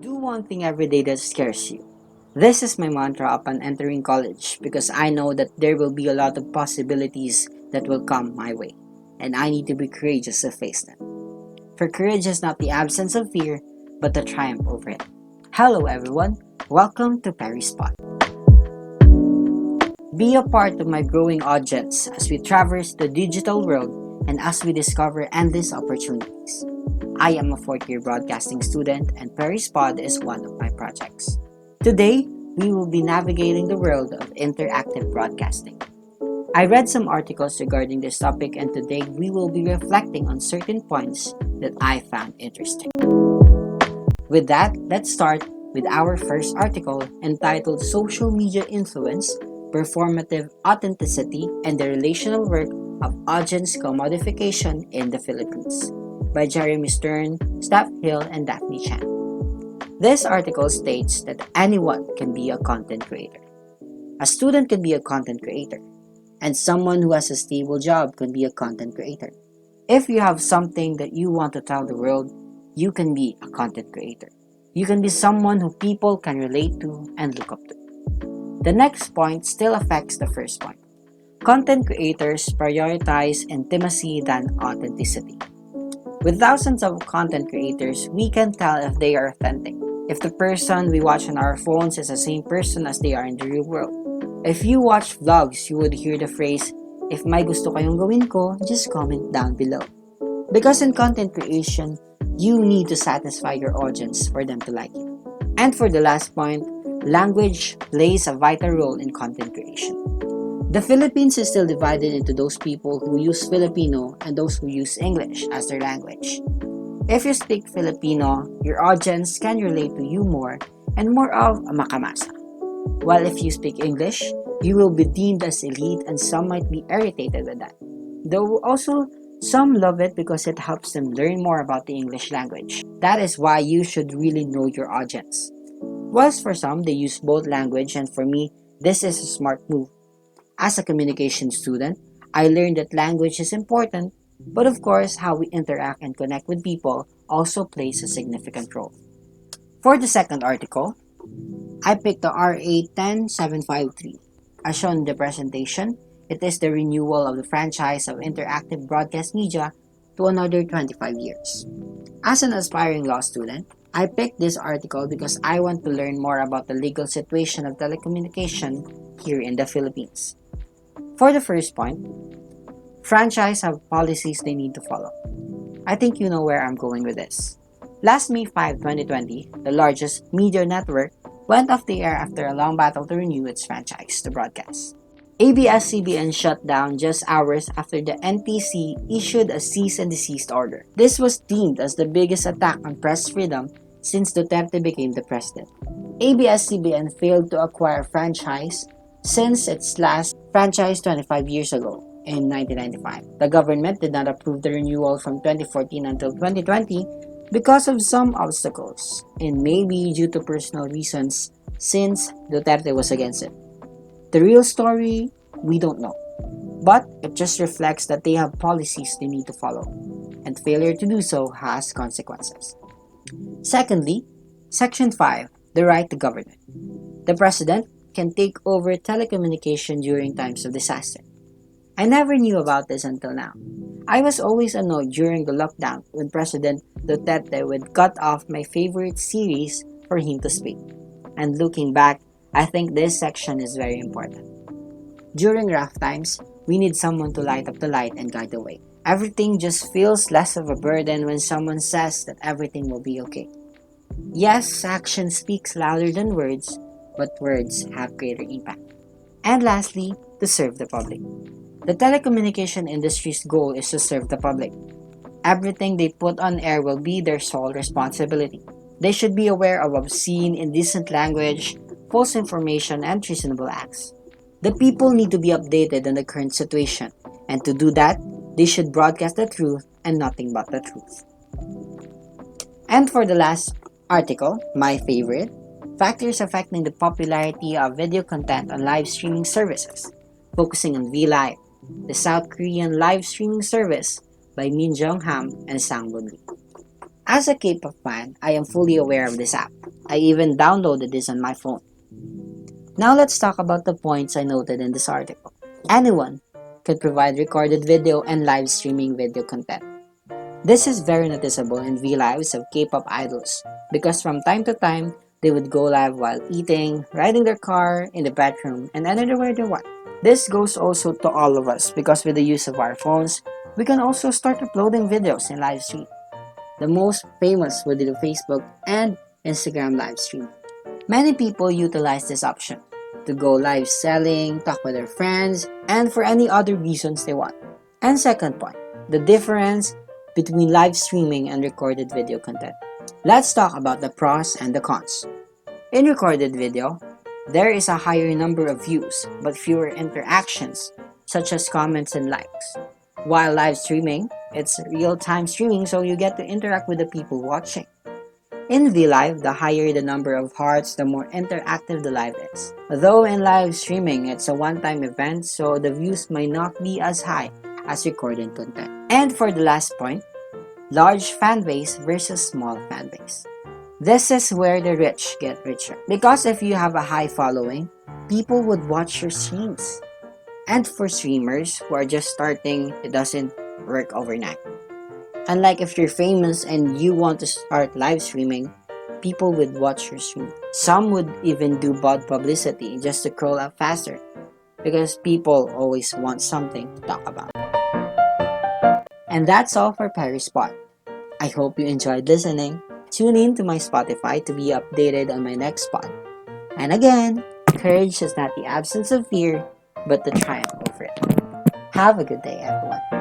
Do one thing every day that scares you. This is my mantra upon entering college because I know that there will be a lot of possibilities that will come my way, and I need to be courageous to face them. For courage is not the absence of fear, but the triumph over it. Hello, everyone. Welcome to Perie Spot. Be a part of my growing audience as we traverse the digital world and as we discover endless opportunities. I am a fourth year broadcasting student, and Perie Spot is one of my projects. Today, we will be navigating the world of interactive broadcasting. I read some articles regarding this topic, and today we will be reflecting on certain points that I found interesting. With that, let's start with our first article entitled Social Media Influence, Performative Authenticity, and the Relational Work of Audience Commodification in the Philippines by Jeremy Stern, Steph Hill, and Daphne Chan. This article states that anyone can be a content creator. A student can be a content creator, and someone who has a stable job can be a content creator. If you have something that you want to tell the world, you can be a content creator. You can be someone who people can relate to and look up to. The next point still affects the first point. Content creators prioritize intimacy than authenticity. With thousands of content creators, we can tell if they are authentic. If the person we watch on our phones is the same person as they are in the real world. If you watch vlogs, you would hear the phrase, "If may gusto kayong gawin ko, just comment down below." Because in content creation, you need to satisfy your audience for them to like you. And for the last point, language plays a vital role in content creation. The Philippines is still divided into those people who use Filipino and those who use English as their language. If you speak Filipino, your audience can relate to you more and more of a makamasa. While if you speak English, you will be deemed as elite and some might be irritated with that. Though also, some love it because it helps them learn more about the English language. That is why you should really know your audience. Whilst for some, they use both language, and for me, this is a smart move. As a communication student, I learned that language is important, but of course, how we interact and connect with people also plays a significant role. For the second article, I picked the RA 10753. As shown in the presentation, it is the renewal of the franchise of interactive broadcast media to another 25 years. As an aspiring law student, I picked this article because I want to learn more about the legal situation of telecommunication here in the Philippines. For the first point, franchise have policies they need to follow. I think you know where I'm going with this. Last May 5, 2020, the largest media network went off the air after a long battle to renew its franchise to broadcast. ABS-CBN shut down just hours after the NTC issued a cease and desist order. This was deemed as the biggest attack on press freedom since Duterte became the president. ABS-CBN failed to acquire franchise since its last franchise 25 years ago in 1995. The government did not approve the renewal from 2014 until 2020 because of some obstacles, and maybe due to personal reasons since Duterte was against it. The real story, we don't know. But it just reflects that they have policies they need to follow, and failure to do so has consequences. Secondly, Section 5, the right to government. The president can take over telecommunication during times of disaster. I never knew about this until now. I was always annoyed during the lockdown when President Duterte would cut off my favorite series for him to speak. And looking back, I think this section is very important. During rough times, we need someone to light up the light and guide the way. Everything just feels less of a burden when someone says that everything will be okay. Yes, action speaks louder than words, but words have greater impact. And lastly, to serve the public. The telecommunication industry's goal is to serve the public. Everything they put on air will be their sole responsibility. They should be aware of obscene, indecent language, false information, and treasonable acts. The people need to be updated on the current situation, and to do that, they should broadcast the truth and nothing but the truth. And for the last article, my favorite, factors affecting the popularity of video content on live streaming services, focusing on VLive, the South Korean live streaming service by Min Jong Ham and Sang Bun Lee. As a K-pop fan, I am fully aware of this app. I even downloaded this on my phone. Now let's talk about the points I noted in this article. Anyone could provide recorded video and live streaming video content. This is very noticeable in V lives of K-pop idols because from time to time, they would go live while eating, riding their car, in the bathroom, and anywhere they want. This goes also to all of us because with the use of our phones, we can also start uploading videos in live stream. The most famous would be the Facebook and Instagram live stream. Many people utilize this option to go live selling, talk with their friends, and for any other reasons they want. And second point, the difference between live streaming and recorded video content. Let's talk about the pros and the cons. In recorded video, there is a higher number of views but fewer interactions, such as comments and likes. While live streaming, it's real-time streaming so you get to interact with the people watching. In VLive, the higher the number of hearts, the more interactive the live is. Though in live streaming, it's a one-time event, so the views might not be as high as recorded content. And for the last point, large fan base versus small fan base. This is where the rich get richer. Because if you have a high following, people would watch your streams. And for streamers who are just starting, it doesn't work overnight. Unlike if you're famous and you want to start live streaming, people would watch your stream. Some would even do bad publicity just to crawl up faster because people always want something to talk about. And that's all for Perie Spot. I hope you enjoyed listening. Tune in to my Spotify to be updated on my next spot. And again, courage is not the absence of fear, but the triumph over it. Have a good day, everyone.